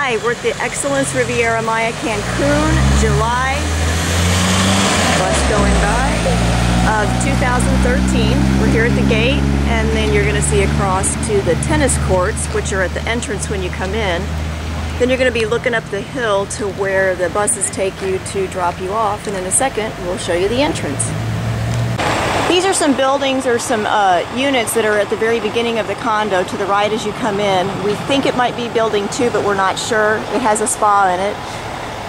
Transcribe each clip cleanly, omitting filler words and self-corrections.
Hi, we're at the Excellence Riviera Maya Cancun, July, bus going by, of 2013. We're here at the gate, and then you're going to see across to the tennis courts, which are at the entrance when you come in. Then you're going to be looking up the hill to where the buses take you to drop you off, and in a second we'll show you the entrance. These are some buildings or some units that are at the very beginning of the condo to the right as you come in. We think it might be building 2, but we're not sure. It has a spa in it.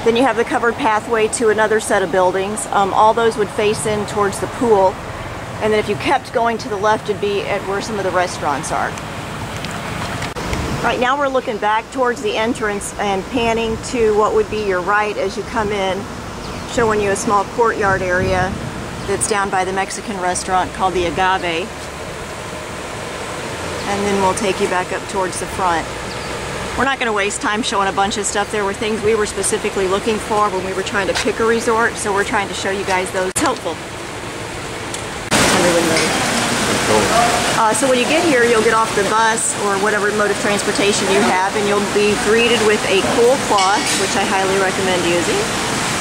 Then you have the covered pathway to another set of buildings. All those would face in towards the pool. And then if you kept going to the left, it'd be at where some of the restaurants are. Right now we're looking back towards the entrance and panning to what would be your right as you come in, showing you a small courtyard area that's down by the Mexican restaurant called the Agave. And then we'll take you back up towards the front. We're not going to waste time showing a bunch of stuff. There were things we were specifically looking for when we were trying to pick a resort, so we're trying to show you guys those. It's helpful. So when you get here, you'll get off the bus or whatever mode of transportation you have, and you'll be greeted with a cool cloth, which I highly recommend using,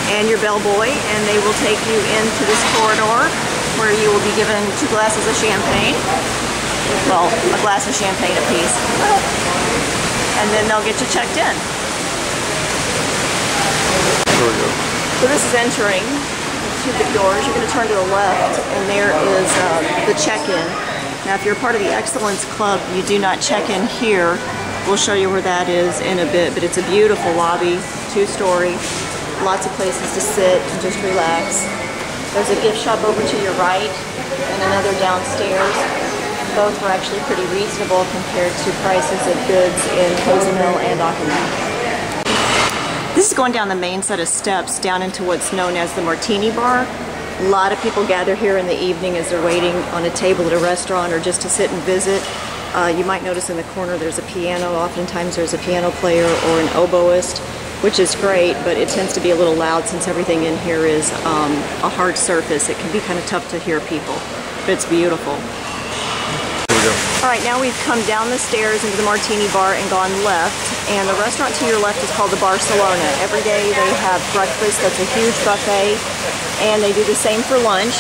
and your bellboy, and they will take you into this corridor where you will be given 2 glasses of champagne. Well, a glass of champagne apiece. And then they'll get you checked in. There we go. So this is entering 2 big doors. You're going to turn to the left, and there is the check-in. Now, if you're part of the Excellence Club, you do not check in here. We'll show you where that is in a bit, but it's a beautiful lobby, 2-story. Lots of places to sit and just relax. There's a gift shop over to your right and another downstairs. Both were actually pretty reasonable compared to prices of goods in Cozumel and Acapulco. This is going down the main set of steps down into what's known as the Martini Bar. A lot of people gather here in the evening as they're waiting on a table at a restaurant or just to sit and visit. You might notice in the corner there's a piano. Oftentimes there's a piano player or an oboist, which is great, but it tends to be a little loud since everything in here is a hard surface. It can be kind of tough to hear people, but it's beautiful. Alright, now we've come down the stairs into the Martini Bar and gone left, and the restaurant to your left is called the Barcelona. Every day they have breakfast. That's a huge buffet, and they do the same for lunch.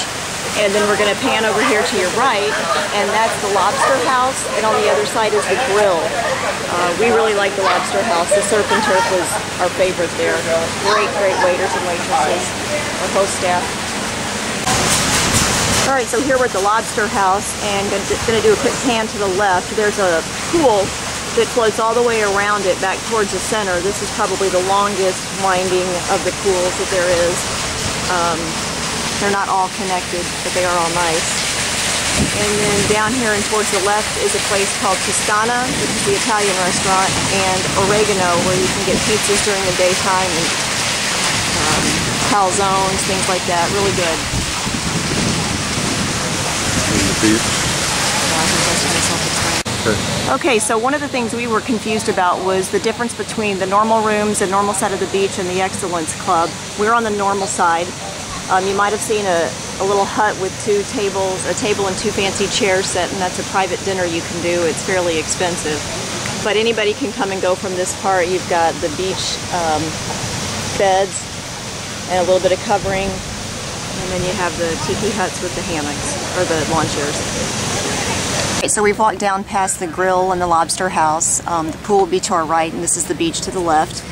And then we're going to pan over here to your right, and that's the Lobster House, and on the other side is the grill. We really like the Lobster House. The surf and turf was our favorite there. Great, great waiters and waitresses, our host staff. Alright, so here we're at the Lobster House, and going to do a quick pan to the left. There's a pool that floats all the way around it back towards the center. This is probably the longest winding of the pools that there is. They're not all connected, but they are all nice. And then down here and towards the left is a place called Toscana, which is the Italian restaurant, and Oregano, where you can get pizzas during the daytime, and calzones, things like that. Really good. Okay, so one of the things we were confused about was the difference between the normal rooms and normal side of the beach and the Excellence Club. We're on the normal side. You might have seen a little hut with 2 tables, a table and 2 fancy chairs set, and that's a private dinner you can do. It's fairly expensive. But anybody can come and go from this part. You've got the beach beds and a little bit of covering, and then you have the tiki huts with the hammocks, or the lawn chairs. Okay, so we've walked down past the grill and the Lobster House. The pool will be to our right, and this is the beach to the left.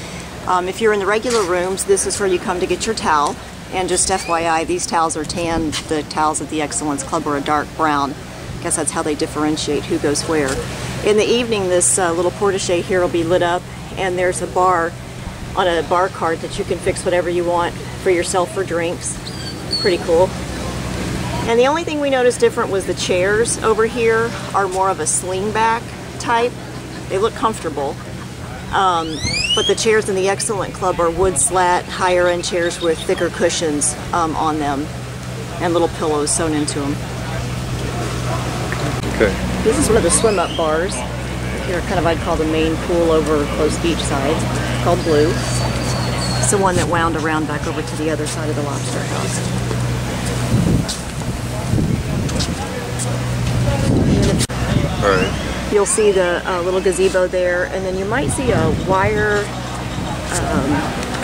If you're in the regular rooms, this is where you come to get your towel. And just FYI, these towels are tan. The towels at the Excellence Club are a dark brown. I guess that's how they differentiate who goes where. In the evening, this little porte-cochere here will be lit up, and there's a bar on a bar cart that you can fix whatever you want for yourself for drinks. Pretty cool. And the only thing we noticed different was the chairs over here are more of a sling back type. They look comfortable. But the chairs in the Excellent Club are wood slat, higher end chairs with thicker cushions on them and little pillows sewn into them. Okay. This is one of the swim up bars. Here, kind of I'd call the main pool over close beach side, called Blue. It's the one that wound around back over to the other side of the Lobster House. All right. You'll see the little gazebo there, and then you might see a wire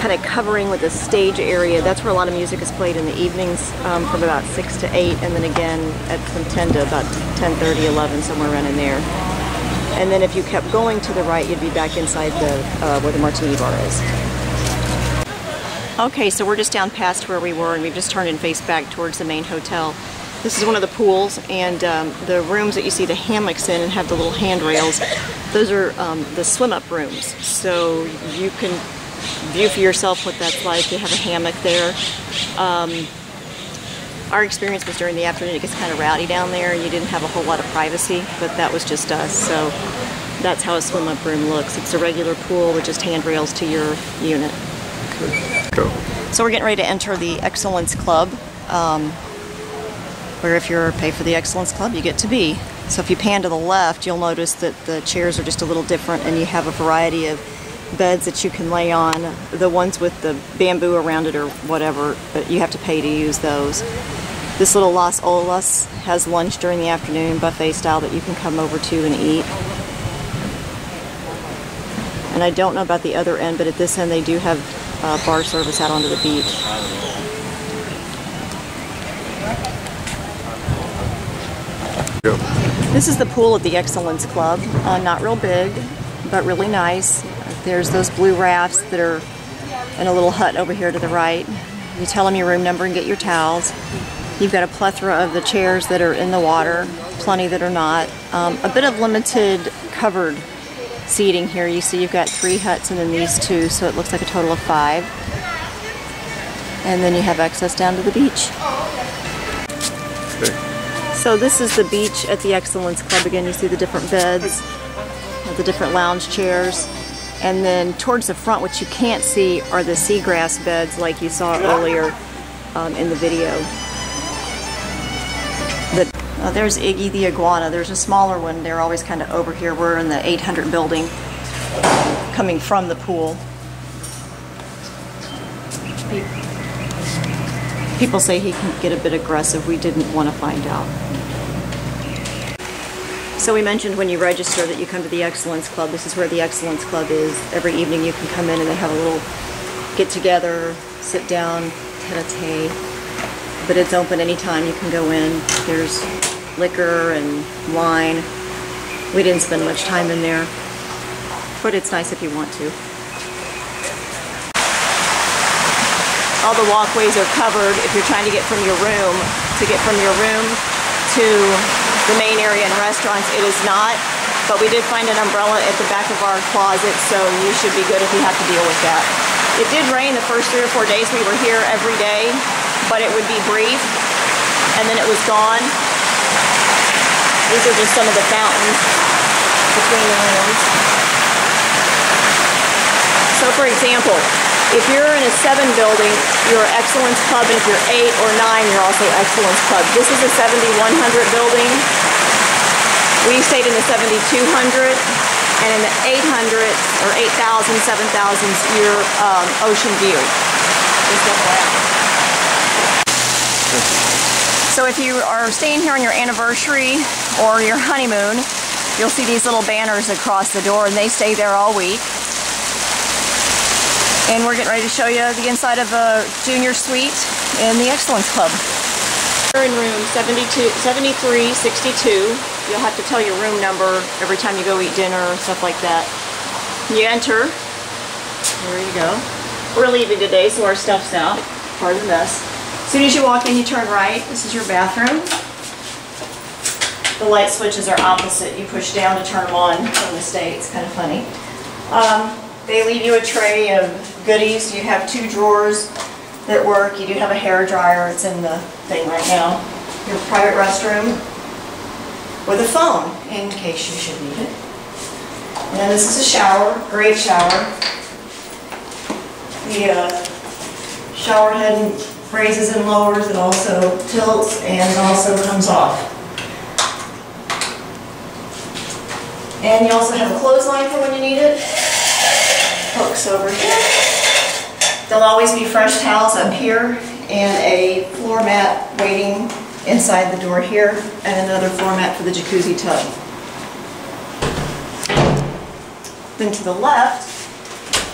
kind of covering with a stage area. That's where a lot of music is played in the evenings from about 6 to 8, and then again from 10 to about 10:30, 11, somewhere around in there. And then if you kept going to the right, you'd be back inside the where the martini bar is. Okay, so we're just down past where we were, and we've just turned and faced back towards the main hotel. This is one of the pools, and the rooms that you see the hammocks in and have the little handrails, those are the swim-up rooms. So you can view for yourself what that's like. They have a hammock there. Our experience was during the afternoon. It gets kind of rowdy down there. You didn't have a whole lot of privacy, but that was just us. So that's how a swim-up room looks. It's a regular pool with just handrails to your unit. Cool. So we're getting ready to enter the Excellence Club, where if you're pay for the Excellence Club, you get to be. So if you pan to the left, you'll notice that the chairs are just a little different, and you have a variety of beds that you can lay on. The ones with the bamboo around it or whatever, but you have to pay to use those. This little Las Olas has lunch during the afternoon, buffet style, that you can come over to and eat. And I don't know about the other end, but at this end they do have bar service out onto the beach. Go. This is the pool at the Excellence Club. Not real big, but really nice. There's those blue rafts that are in a little hut over here to the right. You tell them your room number and get your towels. You've got a plethora of the chairs that are in the water, plenty that are not. A bit of limited covered seating here. You see you've got 3 huts and then these 2, so it looks like a total of 5. And then you have access down to the beach. Okay. So this is the beach at the Excellence Club. Again, you see the different beds, the different lounge chairs. And then towards the front, what you can't see are the seagrass beds like you saw earlier in the video. There's Iggy the iguana. There's a smaller one. They're always kind of over here. We're in the 800 building coming from the pool. People say he can get a bit aggressive. We didn't want to find out. So we mentioned when you register that you come to the Excellence Club. This is where the Excellence Club is. Every evening you can come in and they have a little get-together, sit down, tete-a-tete. But it's open anytime you can go in. There's liquor and wine. We didn't spend much time in there, but it's nice if you want to. All the walkways are covered if you're trying to get from your room to the main area and restaurants. It is not, but we did find an umbrella at the back of our closet, so you should be good if you have to deal with that. It did rain the first 3 or 4 days we were here every day, but it would be brief, and then it was gone. These are just some of the fountains between the rooms. So for example, if you're in a 7 building, you're Excellence Club, and if you're 8 or 9, you're also Excellence Club. This is a 7100 building. We stayed in the 7200, and in the 800s or 8000, 7000s, you're Ocean View. Just FYI. So if you are staying here on your anniversary or your honeymoon, you'll see these little banners across the door, and they stay there all week. And we're getting ready to show you the inside of a junior suite in the Excellence Club. We're in room 7362. You'll have to tell your room number every time you go eat dinner or stuff like that. You enter. There you go. We're leaving today, so our stuff's out. Pardon the mess. As soon as you walk in, you turn right. This is your bathroom. The light switches are opposite. You push down to turn them on from the state. It's kind of funny. They leave you a tray of goodies. You have 2 drawers that work. You do have a hair dryer. It's in the thing right now. Your private restroom with a phone in case you should need it. And then this is a shower, great shower. The shower head raises and lowers. It also tilts and also comes off. And you also have a clothesline for when you need it. Hooks over here. There'll always be fresh towels up here and a floor mat waiting inside the door here, and another floor mat for the jacuzzi tub. Then to the left,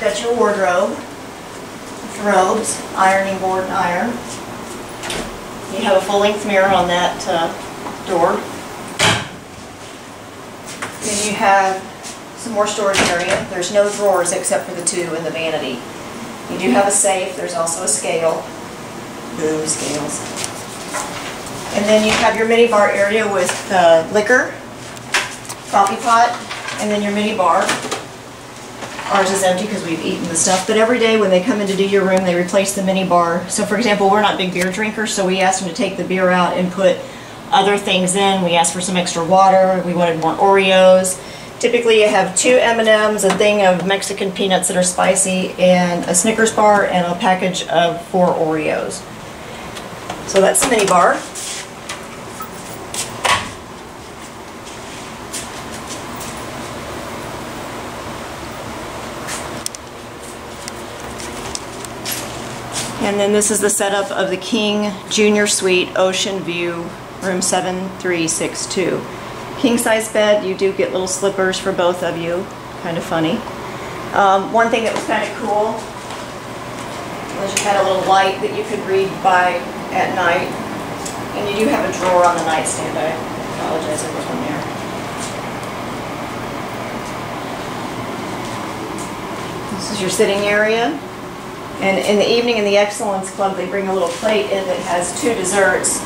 Got your wardrobe, with robes, ironing board and iron. You have a full-length mirror on that door. Then you have some more storage area. There's no drawers except for the two in the vanity. You do have a safe. There's also a scale. Ooh, scales. And then you have your mini bar area with liquor, coffee pot, and then your mini bar. Ours is empty because we've eaten the stuff, but every day when they come in to do your room, they replace the mini bar. So for example, we're not big beer drinkers, so we asked them to take the beer out and put other things in. We asked for some extra water. We wanted more Oreos. Typically you have 2 M&Ms, a thing of Mexican peanuts that are spicy, and a Snickers bar, and a package of 4 Oreos. So that's the mini bar. And then this is the setup of the King Junior Suite Ocean View, room 7362. King size bed, you do get little slippers for both of you, kind of funny. One thing that was kind of cool was you had a little light that you could read by at night. And you do have a drawer on the nightstand. I apologize, there was one there. This is your sitting area. And in the evening in the Excellence Club, they bring a little plate in that has 2 desserts.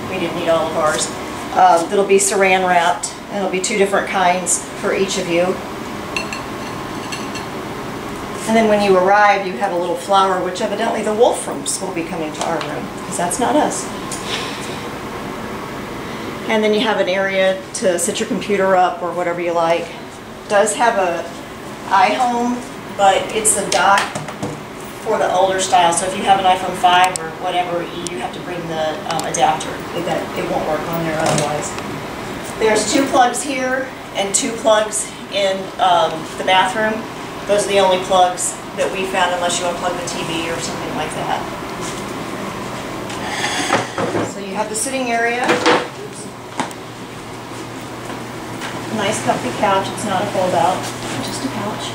We didn't eat all of ours. That'll be saran wrapped, and it'll be 2 different kinds for each of you. And then when you arrive, you have a little flower, which evidently the Wolframs will be coming to our room, because that's not us. And then you have an area to sit your computer up or whatever you like. It does have a iHome, but it's a dock for the older style, so if you have an iPhone 5 or whatever, you have to bring the adapter. It won't work on there otherwise. There's 2 plugs here and 2 plugs in the bathroom. Those are the only plugs that we found, unless you unplug the TV or something like that. So you have the sitting area. Nice comfy couch. It's not a fold-out, just a couch.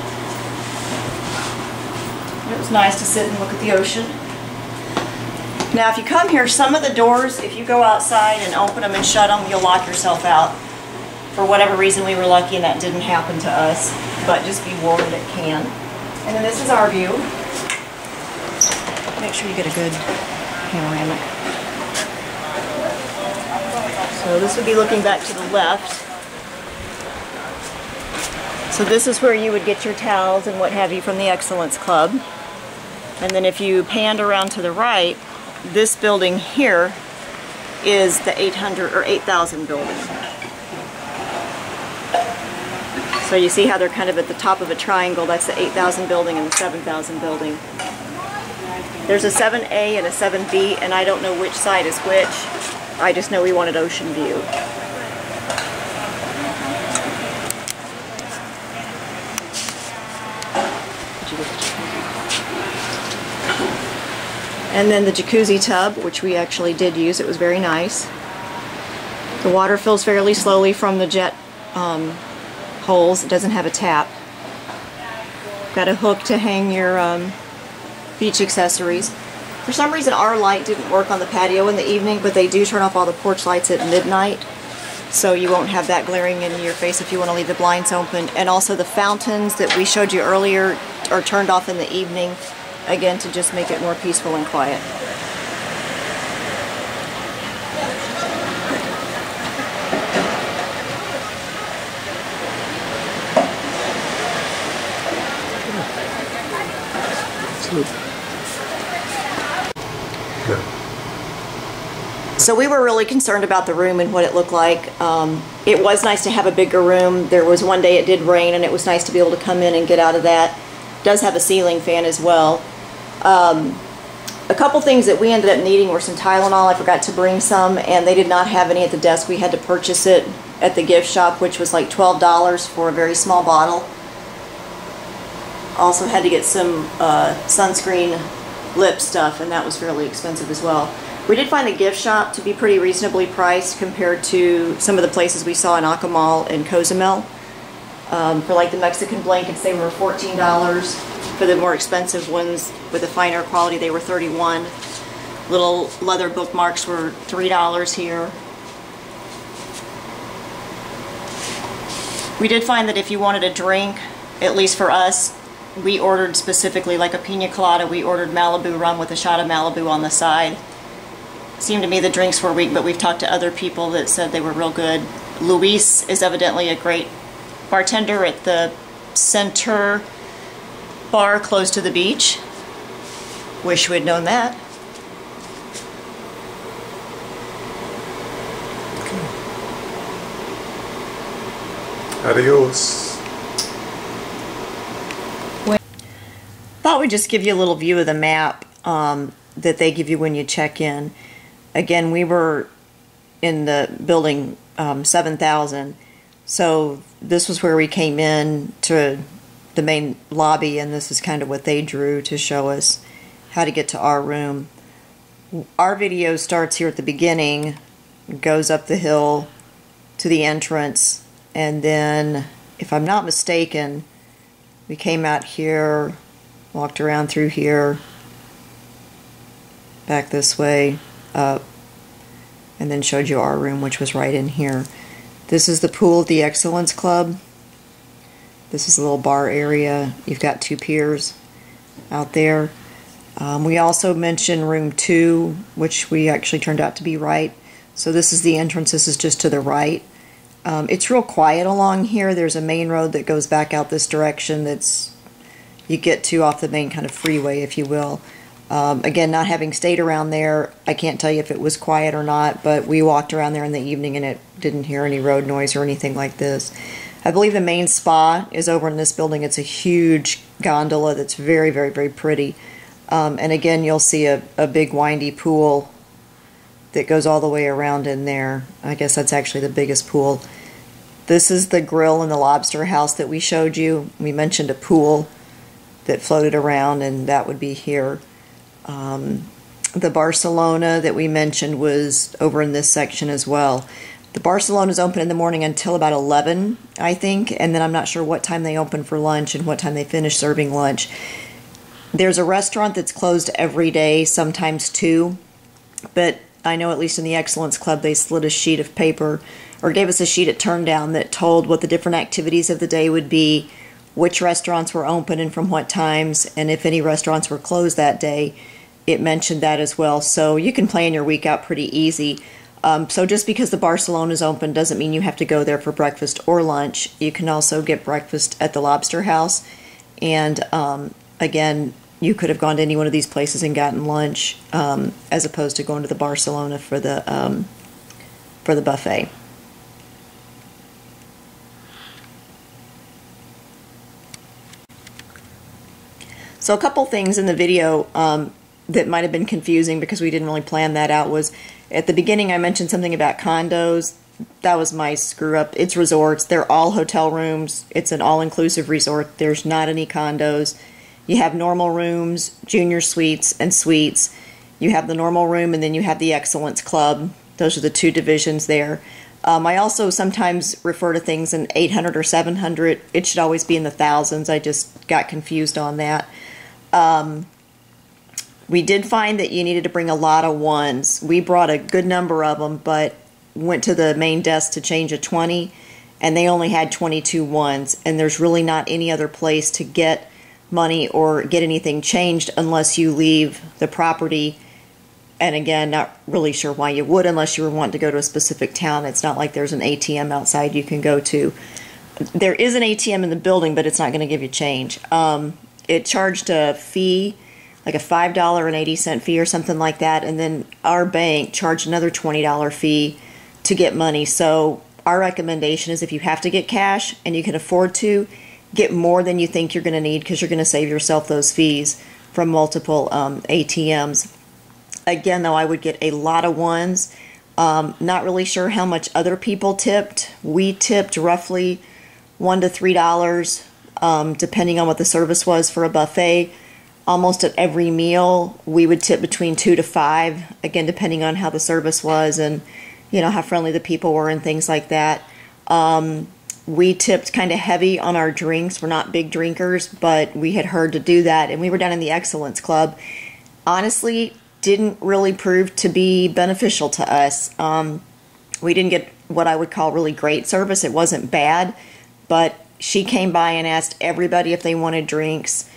It was nice to sit and look at the ocean. Now if you come here, some of the doors, if you go outside and open them and shut them, you'll lock yourself out. For whatever reason, we were lucky and that didn't happen to us, but just be warned it can. And then this is our view. Make sure you get a good panoramic. So this would be looking back to the left. So this is where you would get your towels and what have you from the Excellence Club. And then if you panned around to the right, this building here is the 8,000 building. So you see how they're kind of at the top of a triangle. That's the 8,000 building and the 7,000 building. There's a 7A and a 7B, and I don't know which side is which. I just know we wanted ocean view. And then the jacuzzi tub, which we actually did use. It was very nice. The water fills fairly slowly from the jet holes. It doesn't have a tap. Got a hook to hang your beach accessories. For some reason our light didn't work on the patio in the evening, but they do turn off all the porch lights at midnight. So you won't have that glaring in your face if you want to leave the blinds open. And also the fountains that we showed you earlier are turned off in the evening. Again, to just make it more peaceful and quiet. So we were really concerned about the room and what it looked like. It was nice to have a bigger room. There was one day it did rain and it was nice to be able to come in and get out of that. It does have a ceiling fan as well. A couple things that we ended up needing were some Tylenol. I forgot to bring some, and they did not have any at the desk. We had to purchase it at the gift shop, which was like $12 for a very small bottle. Also had to get some sunscreen lip stuff, and that was fairly expensive as well. We did find the gift shop to be pretty reasonably priced compared to some of the places we saw in Acamal and Cozumel. For like the Mexican blankets, they were $14. For the more expensive ones with the finer quality, they were $31. Little leather bookmarks were $3 here. We did find that if you wanted a drink, at least for us, we ordered specifically like a pina colada. We ordered Malibu rum with a shot of Malibu on the side. Seemed to me the drinks were weak, but we've talked to other people that said they were real good. Luis is evidently a great bartender at the Center bar close to the beach. Wish we'd known that. Adios. Thought we'd just give you a little view of the map that they give you when you check in. Again, we were in the building 7000, so this was where we came in to the main lobby, and this is kind of what they drew to show us how to get to our room. Our video starts here at the beginning, goes up the hill to the entrance, and then, if I'm not mistaken, we came out here, walked around through here, back this way, up, and then showed you our room, which was right in here. This is the pool at the Excellence Club. This is a little bar area. You've got 2 piers out there. We also mentioned room 2, which we actually turned out to be right. So this is the entrance. This is just to the right. It's real quiet along here. There's a main road that goes back out this direction that's you get to off the main kind of freeway, if you will. Again, not having stayed around there, I can't tell you if it was quiet or not, but we walked around there in the evening and it didn't hear any road noise or anything like this. I believe the main spa is over in this building. It's a huge gondola that's very, very, very pretty. And again, you'll see a big windy pool that goes all the way around in there. I guess that's actually the biggest pool. This is the grill and the lobster house that we showed you. We mentioned a pool that floated around, and that would be here. The Barcelona that we mentioned was over in this section as well. The Barcelona is open in the morning until about 11, I think, and then I'm not sure what time they open for lunch and what time they finish serving lunch. There's a restaurant that's closed every day, sometimes 2, but I know at least in the Excellence Club they slid a sheet of paper, or gave us a sheet at turndown that told what the different activities of the day would be, which restaurants were open and from what times, and if any restaurants were closed that day, it mentioned that as well. So you can plan your week out pretty easy. So just because the Barcelona is open doesn't mean you have to go there for breakfast or lunch. You can also get breakfast at the Lobster House, and again, you could have gone to any one of these places and gotten lunch, as opposed to going to the Barcelona for the buffet. So a couple things in the video that might have been confusing because we didn't really plan that out was, at the beginning I mentioned something about condos. That was my screw up. It's resorts. They're all hotel rooms. It's an all-inclusive resort. There's not any condos. You have normal rooms, junior suites, and suites. You have the normal room, and then you have the Excellence Club. Those are the 2 divisions there. I also sometimes refer to things in 800 or 700. It should always be in the thousands. I just got confused on that. We did find that you needed to bring a lot of 1s. We brought a good number of them, but went to the main desk to change a 20, and they only had 22 1s. And there's really not any other place to get money or get anything changed unless you leave the property. And again, not really sure why you would unless you were wanting to go to a specific town. It's not like there's an ATM outside you can go to. There is an ATM in the building, but it's not going to give you change. It charged a fee, like a $5.80 fee or something like that, and then our bank charged another $20 fee to get money. So our recommendation is if you have to get cash and you can afford to, get more than you think you're going to need, because you're going to save yourself those fees from multiple ATMs. Again, though, I would get a lot of 1s. Not really sure how much other people tipped. We tipped roughly $1 to $3, depending on what the service was for a buffet. Almost at every meal, we would tip between 2 to 5, again, depending on how the service was and, you know, how friendly the people were and things like that. we tipped kind of heavy on our drinks. We're not big drinkers, but we had heard to do that, and we were down in the Excellence Club. Honestly, didn't really prove to be beneficial to us. We didn't get what I would call really great service. It wasn't bad, but she came by and asked everybody if they wanted drinks.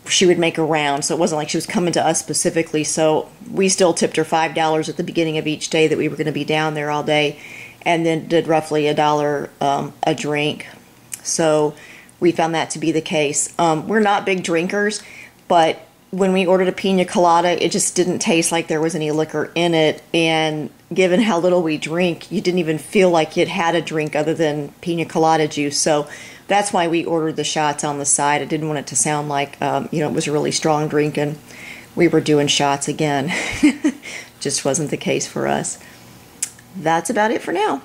She would make a round, so it wasn't like she was coming to us specifically. So we still tipped her $5 at the beginning of each day that we were going to be down there all day, and then did roughly $1 a drink. So we found that to be the case. We're not big drinkers, but when we ordered a pina colada, it just didn't taste like there was any liquor in it, and given how little we drink, you didn't even feel like you'd had a drink other than pina colada juice. So that's why we ordered the shots on the side. I didn't want it to sound like it was a really strong drink and we were doing shots again. Just wasn't the case for us. That's about it for now.